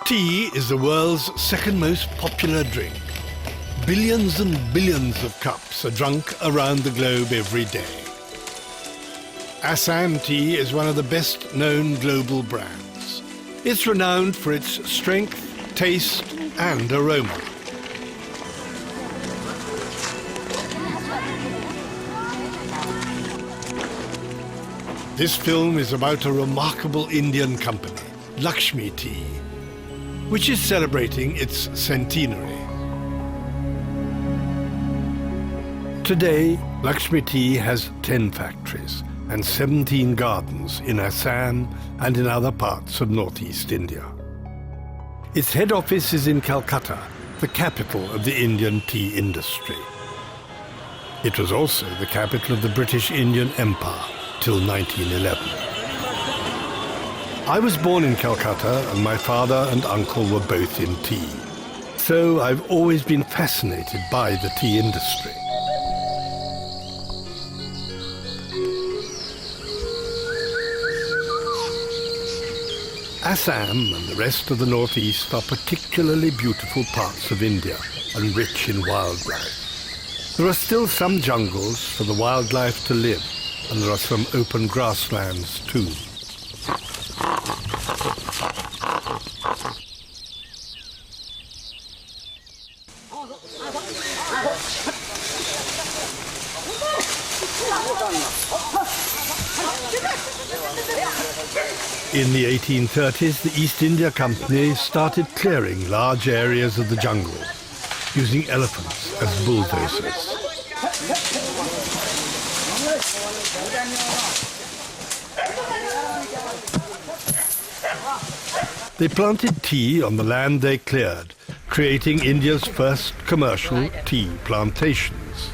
Tea is the world's second most popular drink. Billions and billions of cups are drunk around the globe every day. Assam tea is one of the best-known global brands. It's renowned for its strength, taste and aroma. This film is about a remarkable Indian company, Luxmi Tea, which is celebrating its centenary. Today, Luxmi Tea has 10 factories and 17 gardens in Assam and in other parts of northeast India. Its head office is in Calcutta, the capital of the Indian tea industry. It was also the capital of the British Indian Empire till 1911. I was born in Calcutta and my father and uncle were both in tea. So I've always been fascinated by the tea industry. Assam and the rest of the northeast are particularly beautiful parts of India and rich in wildlife. There are still some jungles for the wildlife to live, and there are some open grasslands too. In the 1830s, the East India Company started clearing large areas of the jungle, using elephants as bulldozers. They planted tea on the land they cleared, creating India's first commercial tea plantations.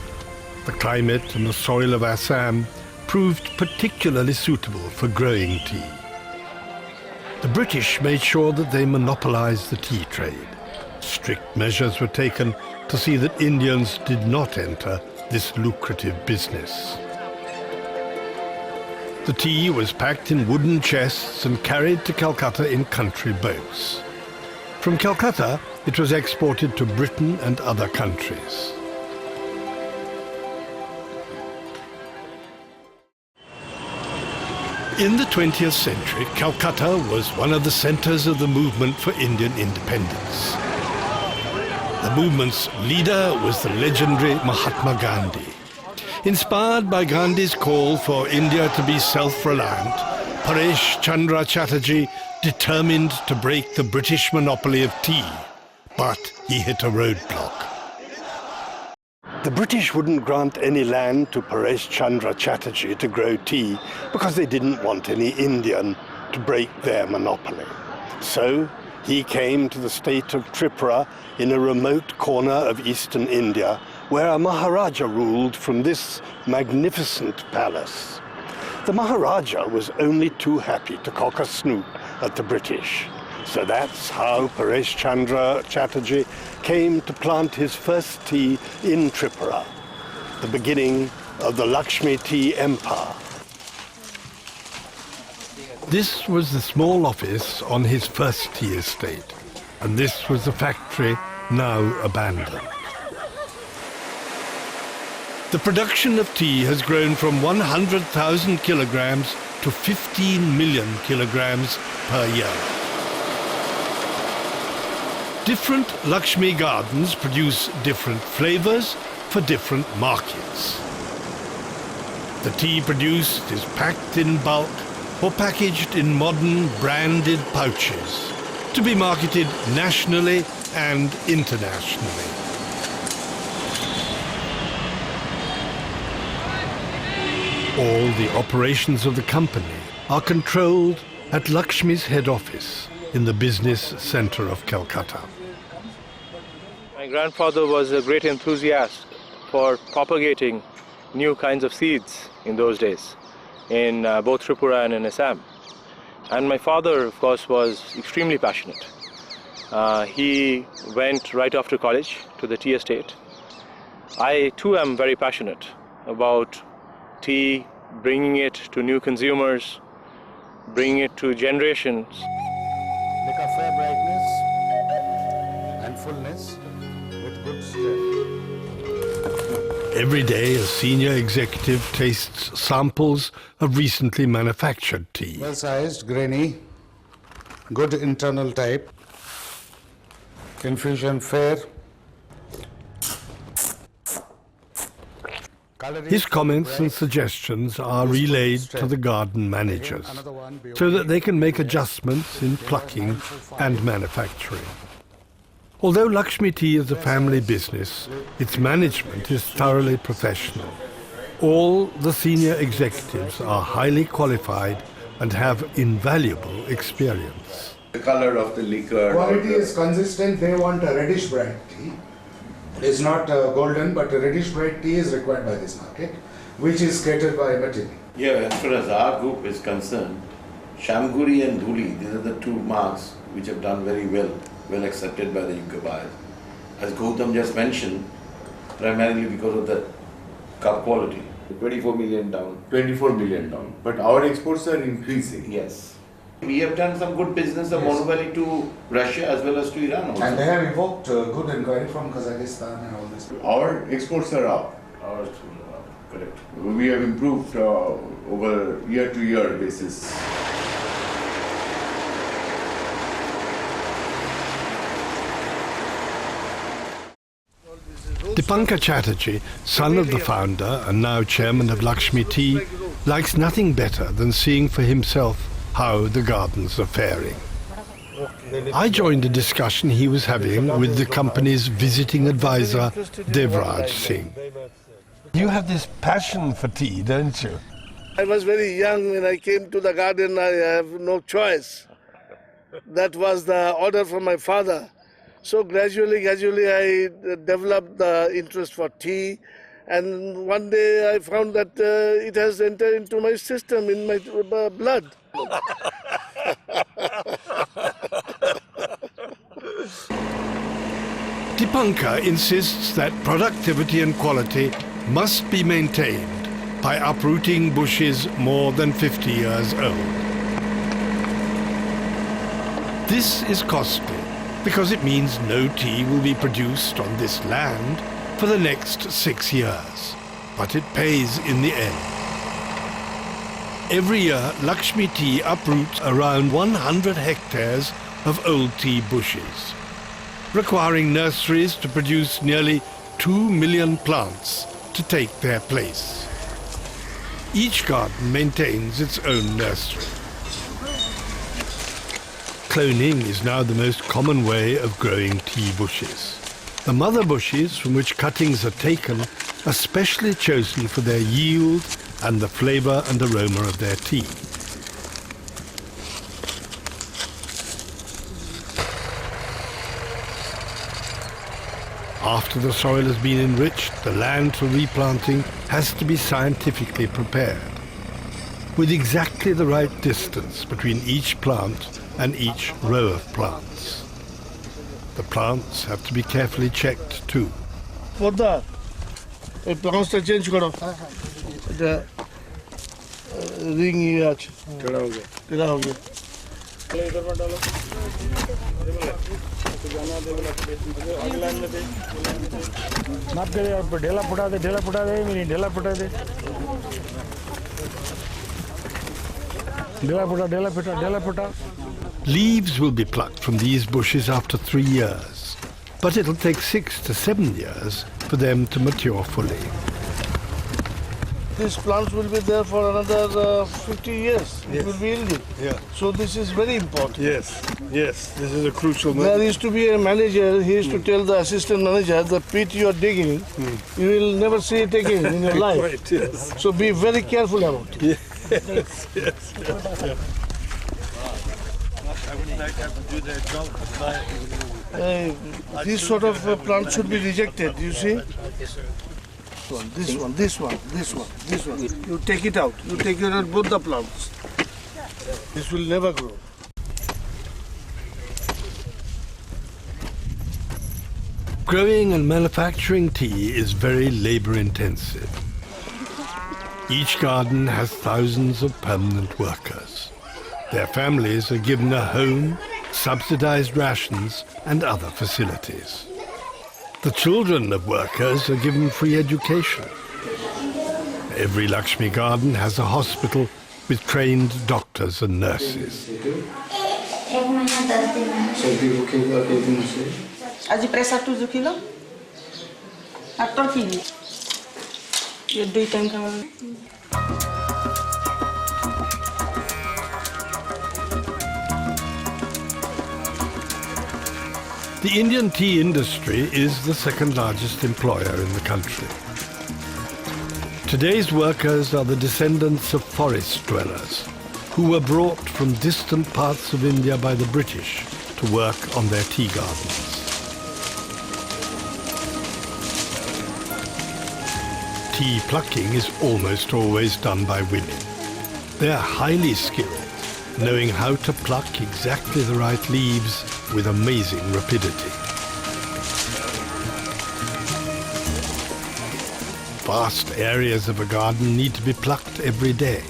The climate and the soil of Assam proved particularly suitable for growing tea. The British made sure that they monopolized the tea trade. Strict measures were taken to see that Indians did not enter this lucrative business. The tea was packed in wooden chests and carried to Calcutta in country boats. From Calcutta, it was exported to Britain and other countries. In the 20th century, Calcutta was one of the centers of the movement for Indian independence. The movement's leader was the legendary Mahatma Gandhi. Inspired by Gandhi's call for India to be self-reliant, Paresh Chandra Chatterjee determined to break the British monopoly of tea, but he hit a roadblock. The British wouldn't grant any land to Paresh Chandra Chatterjee to grow tea because they didn't want any Indian to break their monopoly. So he came to the state of Tripura in a remote corner of eastern India where a Maharaja ruled from this magnificent palace. The Maharaja was only too happy to cock a snoop at the British. So that's how Paresh Chandra Chatterjee came to plant his first tea in Tripura, the beginning of the Luxmi Tea Empire. This was the small office on his first tea estate, and this was the factory now abandoned. The production of tea has grown from 100,000 kilograms to 15 million kilograms per year. Different Luxmi gardens produce different flavors for different markets. The tea produced is packed in bulk or packaged in modern branded pouches to be marketed nationally and internationally. All the operations of the company are controlled at Luxmi's head office in the business center of Calcutta. My grandfather was a great enthusiast for propagating new kinds of seeds in those days, in both Tripura and in Assam. And my father, of course, was extremely passionate. He went right after college to the tea estate. I too am very passionate about tea, bringing it to new consumers, bringing it to generations. like a fair brightness and fullness with good strength. Every day, a senior executive tastes samples of recently manufactured tea. Well-sized, grainy, good internal type, infusion fair. His comments and suggestions are relayed to the garden managers so that they can make adjustments in plucking and manufacturing. Although Luxmi Tea is a family business, its management is thoroughly professional. All the senior executives are highly qualified and have invaluable experience. The color of the liquor. Quality is consistent. They want a reddish bright tea. It's not golden, but a reddish bright tea is required by this market, which is catered by Matini. Yeah, as far as our group is concerned, Shamguri and Dhuli, these are the two marks which have done very well accepted by the UK buyers. As Gautam just mentioned, primarily because of the cup quality. 24 million down. 24 million down. But our exports are increasing. Yes. We have done some good business of monopoly to Russia as well as to Iran also. And they have evoked good inquiry from Kazakhstan and all this. Our exports are up. Ours too, correct. We have improved over year-to-year basis. Dipankar Chatterjee, son of the founder and now chairman of Luxmi Tea, likes nothing better than seeing for himself how the gardens are faring. I joined a discussion he was having with the company's visiting advisor, Devraj Singh. You have this passion for tea, don't you? I was very young when I came to the garden. I have no choice. That was the order from my father. So gradually I developed the interest for tea, and one day I found that it has entered into my system, in my blood. Dipankar insists that productivity and quality must be maintained by uprooting bushes more than 50 years old. This is costly because it means no tea will be produced on this land for the next 6 years, but it pays in the end. Every year, Luxmi Tea uproots around 100 hectares of old tea bushes, requiring nurseries to produce nearly 2 million plants to take their place. Each garden maintains its own nursery. Cloning is now the most common way of growing tea bushes. The mother bushes from which cuttings are taken are specially chosen for their yield and the flavor and aroma of their tea. After the soil has been enriched, the land for replanting has to be scientifically prepared, with exactly the right distance between each plant and each row of plants. The plants have to be carefully checked too. Poda, এই প্লান্টসটা change করো এটা ring ये আছে टेढ़ा हो गया माफ करे और ढेला फुटा दे मेरी ढेला फुटा दे ढेला फुटा Leaves will be plucked from these bushes after 3 years, but it'll take 6 to 7 years for them to mature fully. These plants will be there for another 50 years. It will be yielding. Yeah. So this is very important. Yes, this is a crucial There used to be a manager, he used to tell the assistant manager, the pit you are digging, you will never see it again in your life. Right, yes. So be very careful about it. Yes. This sort of plant should be rejected, you see? This one. You take it out. You take it out both the plants. This will never grow. Growing and manufacturing tea is very labor intensive. Each garden has thousands of permanent workers. Their families are given a home subsidized rations and other facilities. The children of workers are given free education. Every Luxmi garden has a hospital with trained doctors and nurses. আজি প্রেসারটো জুখিল আর তোর কি ये 2 time खावा The Indian tea industry is the second largest employer in the country. Today's workers are the descendants of forest dwellers who were brought from distant parts of India by the British to work on their tea gardens. Tea plucking is almost always done by women. They are highly skilled, knowing how to pluck exactly the right leaves with amazing rapidity. Vast areas of a garden need to be plucked every day.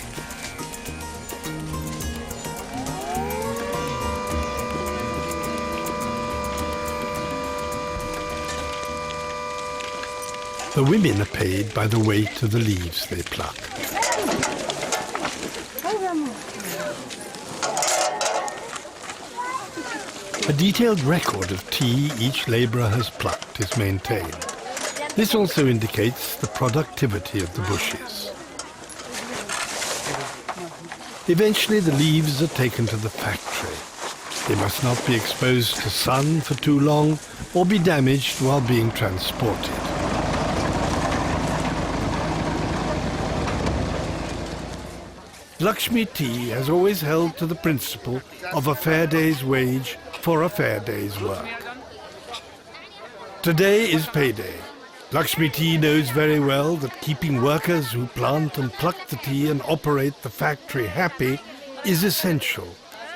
The women are paid by the weight of the leaves they pluck. A detailed record of tea each labourer has plucked is maintained. This also indicates the productivity of the bushes. Eventually the leaves are taken to the factory. They must not be exposed to sun for too long or be damaged while being transported. Luxmi Tea has always held to the principle of a fair day's wage for a fair day's work. Today is payday. Luxmi Tea knows very well that keeping workers who plant and pluck the tea and operate the factory happy is essential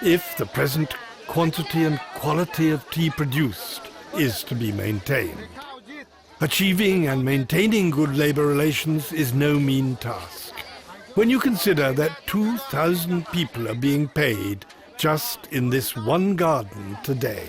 if the present quantity and quality of tea produced is to be maintained. Achieving and maintaining good labour relations is no mean task. When you consider that 2,000 people are being paid just in this one garden today.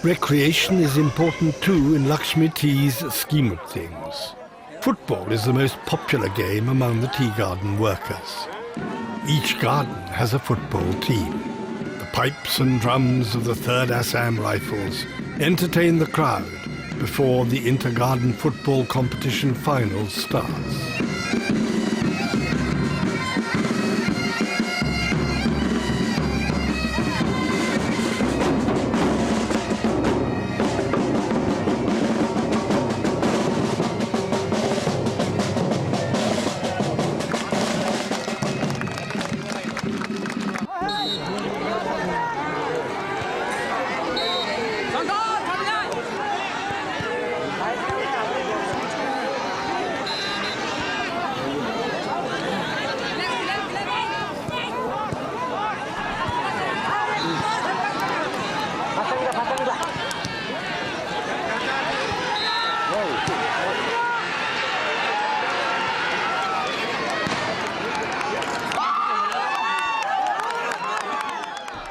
Recreation is important too in Luxmi Tea's scheme of things. Football is the most popular game among the tea garden workers. Each garden has a football team. The pipes and drums of the 3rd Assam Rifles entertain the crowd before the inter-garden football competition final starts.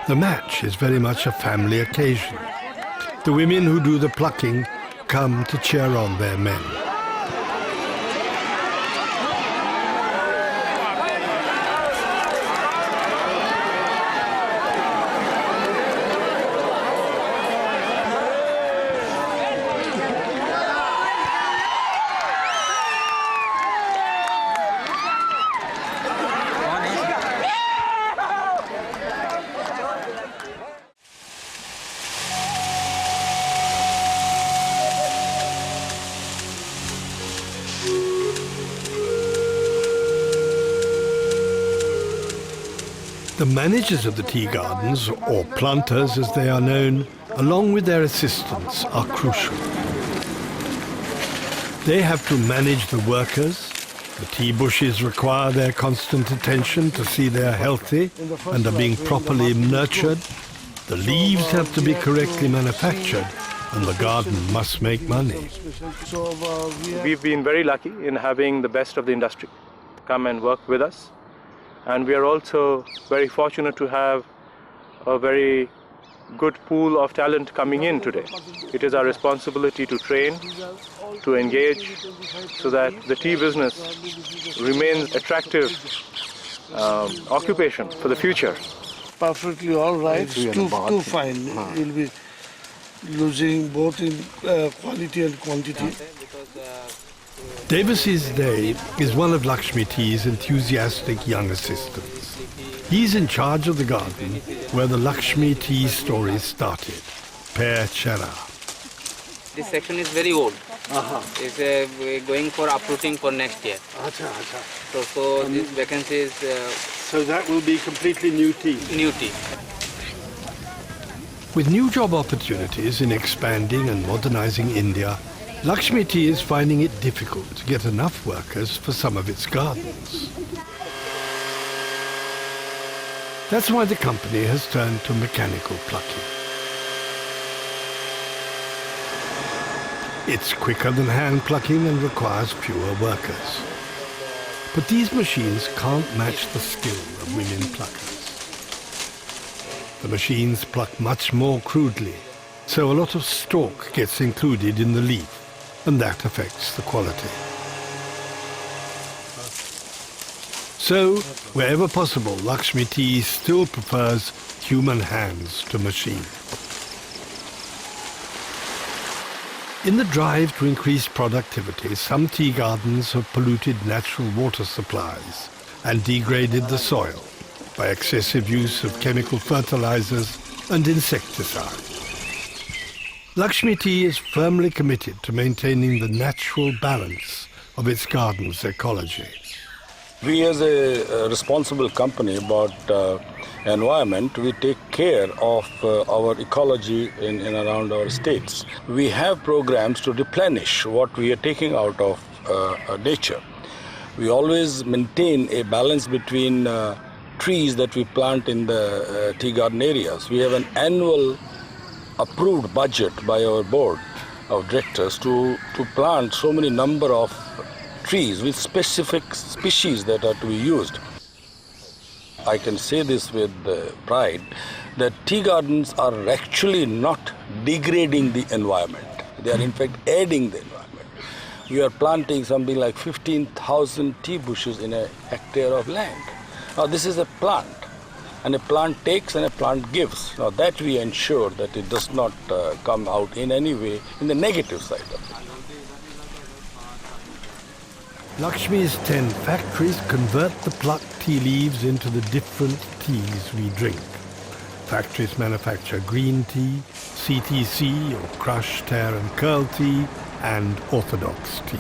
The match is very much a family occasion. The women who do the plucking come to cheer on their men. The managers of the tea gardens, or planters as they are known, along with their assistants, are crucial. They have to manage the workers. The tea bushes require their constant attention to see they are healthy and are being properly nurtured. The leaves have to be correctly manufactured, and the garden must make money. We've been very lucky in having the best of the industry come and work with us. And we are also very fortunate to have a very good pool of talent coming in today. It is our responsibility to train, to engage, so that the tea business remains attractive occupation for the future. Perfectly all right, too fine. You'll be losing both in quality and quantity. Davis's Day is one of Luxmi Tea's enthusiastic young assistants. He's in charge of the garden where the Luxmi Tea story started, Paresh Chandra. This section is very old. It's we're going for uprooting for next year. So this vacancy is So that will be completely new tea. new tea. With new job opportunities in expanding and modernizing India, Luxmi Tea is finding it difficult to get enough workers for some of its gardens. That's why the company has turned to mechanical plucking. It's quicker than hand plucking and requires fewer workers. But these machines can't match the skill of women pluckers. The machines pluck much more crudely, so a lot of stalk gets included in the leaf, and that affects the quality. So, wherever possible, Luxmi Tea still prefers human hands to machine. In the drive to increase productivity, some tea gardens have polluted natural water supplies and degraded the soil by excessive use of chemical fertilizers and insecticides. Luxmi Tea is firmly committed to maintaining the natural balance of its garden's ecology. We as a responsible company about environment, we take care of our ecology in and around our states. We have programs to replenish what we are taking out of nature. We always maintain a balance between trees that we plant in the tea garden areas. We have an annual approved budget by our board of directors to plant so many number of trees with specific species that are to be used. I can say this with pride that tea gardens are actually not degrading the environment. They are in fact adding the environment. We are planting something like 15,000 tea bushes in a hectare of land. Now this is a plant, and a plant takes and a plant gives. Now that we ensure that it does not come out in any way in the negative side of it. Luxmi's 10 factories convert the plucked tea leaves into the different teas we drink. Factories manufacture green tea, CTC or crushed, tear and curl tea, and orthodox tea.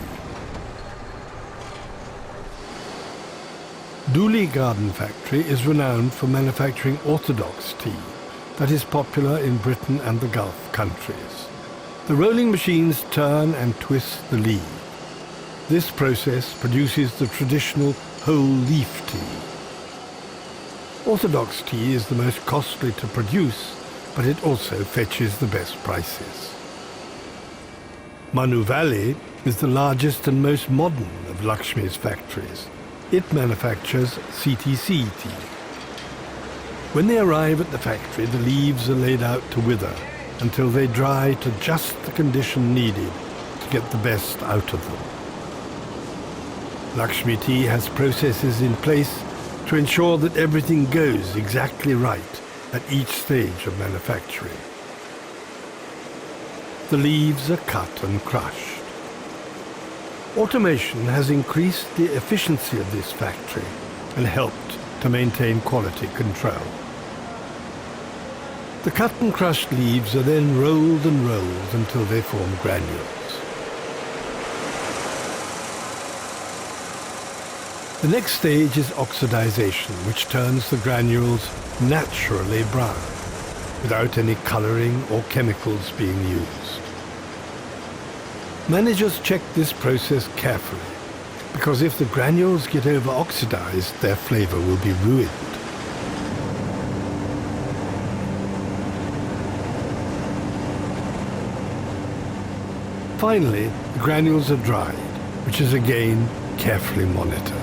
Dhuli Garden Factory is renowned for manufacturing orthodox tea that is popular in Britain and the Gulf countries. The rolling machines turn and twist the leaf. This process produces the traditional whole leaf tea. Orthodox tea is the most costly to produce, but it also fetches the best prices. Manu Valley is the largest and most modern of Luxmi's factories. It manufactures CTC tea. When they arrive at the factory, the leaves are laid out to wither until they dry to just the condition needed to get the best out of them. Luxmi Tea has processes in place to ensure that everything goes exactly right at each stage of manufacturing. The leaves are cut and crushed. Automation has increased the efficiency of this factory and helped to maintain quality control. The cut and crushed leaves are then rolled and rolled until they form granules. The next stage is oxidization, which turns the granules naturally brown, without any coloring or chemicals being used. Managers check this process carefully, because if the granules get over-oxidized, their flavor will be ruined. Finally, the granules are dried, which is again carefully monitored.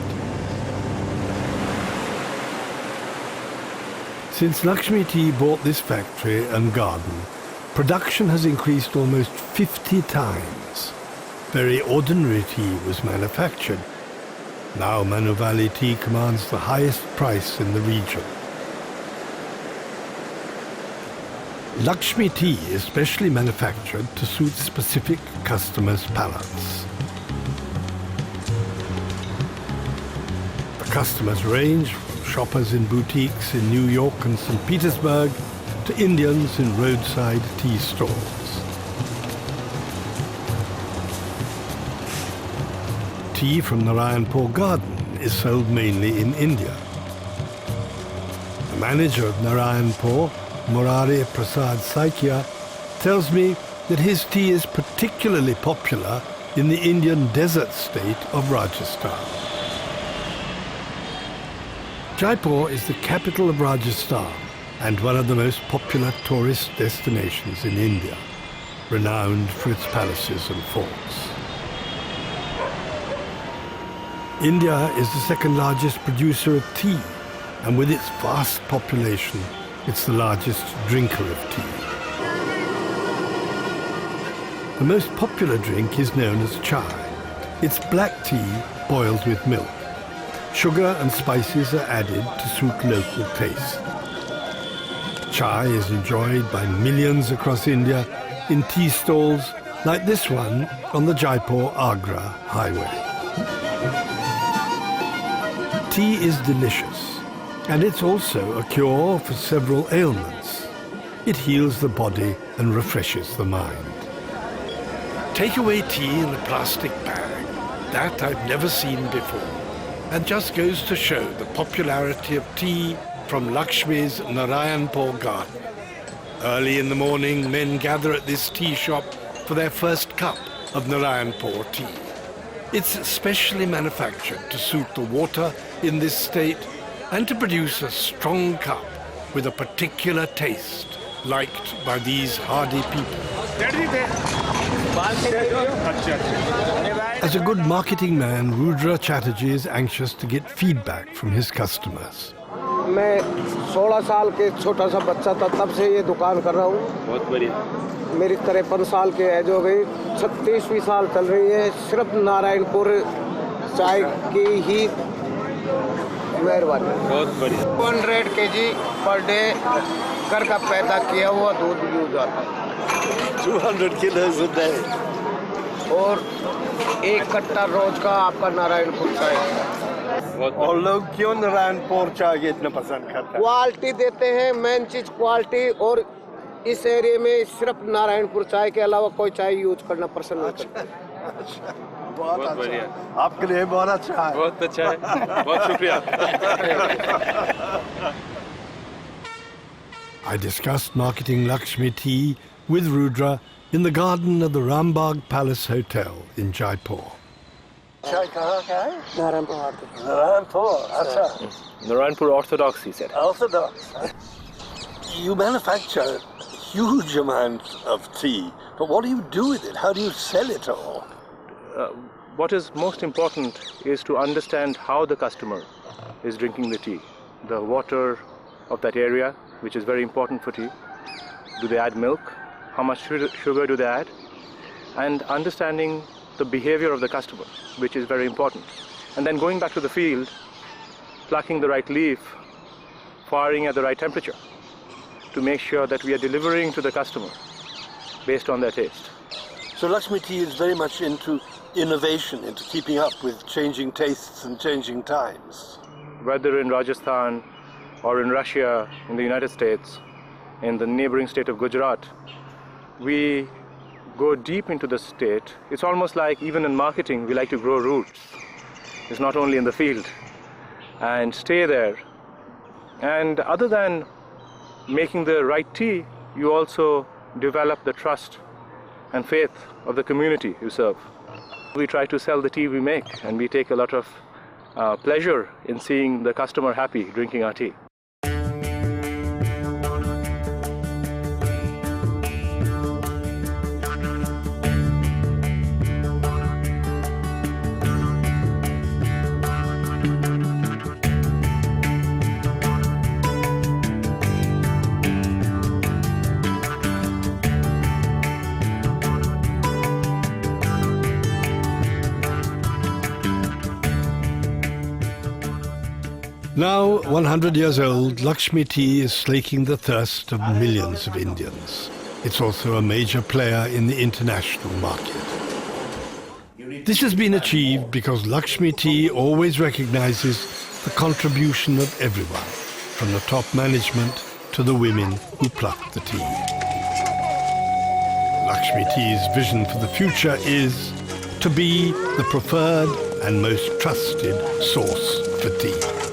Since Luxmi Tea bought this factory and garden, production has increased almost 50 times. Very ordinary tea was manufactured. Now Manu Valley tea commands the highest price in the region. Luxmi Tea is specially manufactured to suit specific customers' palates. The customers range from shoppers in boutiques in New York and St. Petersburg to Indians in roadside tea stalls. Tea from Narayanpur Garden is sold mainly in India. The manager of Narayanpur, Murari Prasad Saikia, tells me that his tea is particularly popular in the Indian desert state of Rajasthan. Jaipur is the capital of Rajasthan and one of the most popular tourist destinations in India, renowned for its palaces and forts. India is the second largest producer of tea, and with its vast population, it's the largest drinker of tea. The most popular drink is known as chai. It's black tea boiled with milk. Sugar and spices are added to suit local taste. Chai is enjoyed by millions across India in tea stalls like this one on the Jaipur-Agra highway. Tea is delicious, and it's also a cure for several ailments. It heals the body and refreshes the mind. Takeaway tea in a plastic bag, that I've never seen before, and just goes to show the popularity of tea from Lakshmi's Narayanpur garden. Early in the morning, men gather at this tea shop for their first cup of Narayanpur tea. It's specially manufactured to suit the water in this state and to produce a strong cup with a particular taste liked by these hardy people. As a good marketing man, Rudra Chatterjee is anxious to get feedback from his customers. मैं 16 साल के छोटा सा बच्चा था तब से ये दुकान कर रहा हूँ। बहुत बढ़िया। मेरी 53 साल की एज हो गई, 36वीं साल चल रही है। सिर्फ नारायणपुर चाय की ही मेहरबानी। बहुत बढ़िया। 100 kg पर डे घर का पैदा किया हुआ दूध यूज आता है। 200 kilos a day. और एक कट्टा रोज का आपका नारायणपुर चाय। और लोग क्यों नारायणपुर चाय इतना पसंद करते हैं? क्वालिटी देते हैं, मेन चीज क्वालिटी, और इस एरिया में सिर्फ नारायणपुर चाय के अलावा कोई चाय यूज करना पसंद नहीं करता। बहुत बढ़िया। आपके लिए बहुत अच्छा है। बहुत अच्छा है। बहुत शुक्रिया। I discussed marketing Luxmi Tea with Rudra in the garden of the Rambagh Palace Hotel in Jaipur. चाय कहाँ का है? नारायणपुर, अच्छा। Narayanpur Orthodox, he said. Orthodox. You manufacture huge amounts of tea, but what do you do with it? How do you sell it all? What is most important is to understand how the customer is drinking the tea. The water of that area, which is very important for tea. Do they add milk? How much sugar do they add? And understanding the behavior of the customer, which is very important. And then going back to the field, plucking the right leaf, firing at the right temperature to make sure that we are delivering to the customer based on their taste. So Luxmi Tea is very much into innovation, into keeping up with changing tastes and changing times. Whether in Rajasthan or in Russia, in the United States, in the neighboring state of Gujarat, we go deep into the state. It's almost like even in marketing, we like to grow roots. It's not only in the field, and stay there. And other than making the right tea, you also develop the trust and faith of the community you serve. We try to sell the tea we make, and we take a lot of pleasure in seeing the customer happy drinking our tea. Now, 100 years old, Luxmi Tea is slaking the thirst of millions of Indians. It's also a major player in the international market. This has been achieved because Luxmi Tea always recognizes the contribution of everyone, from the top management to the women who pluck the tea. Luxmi Tea's vision for the future is to be the preferred and most trusted source for tea.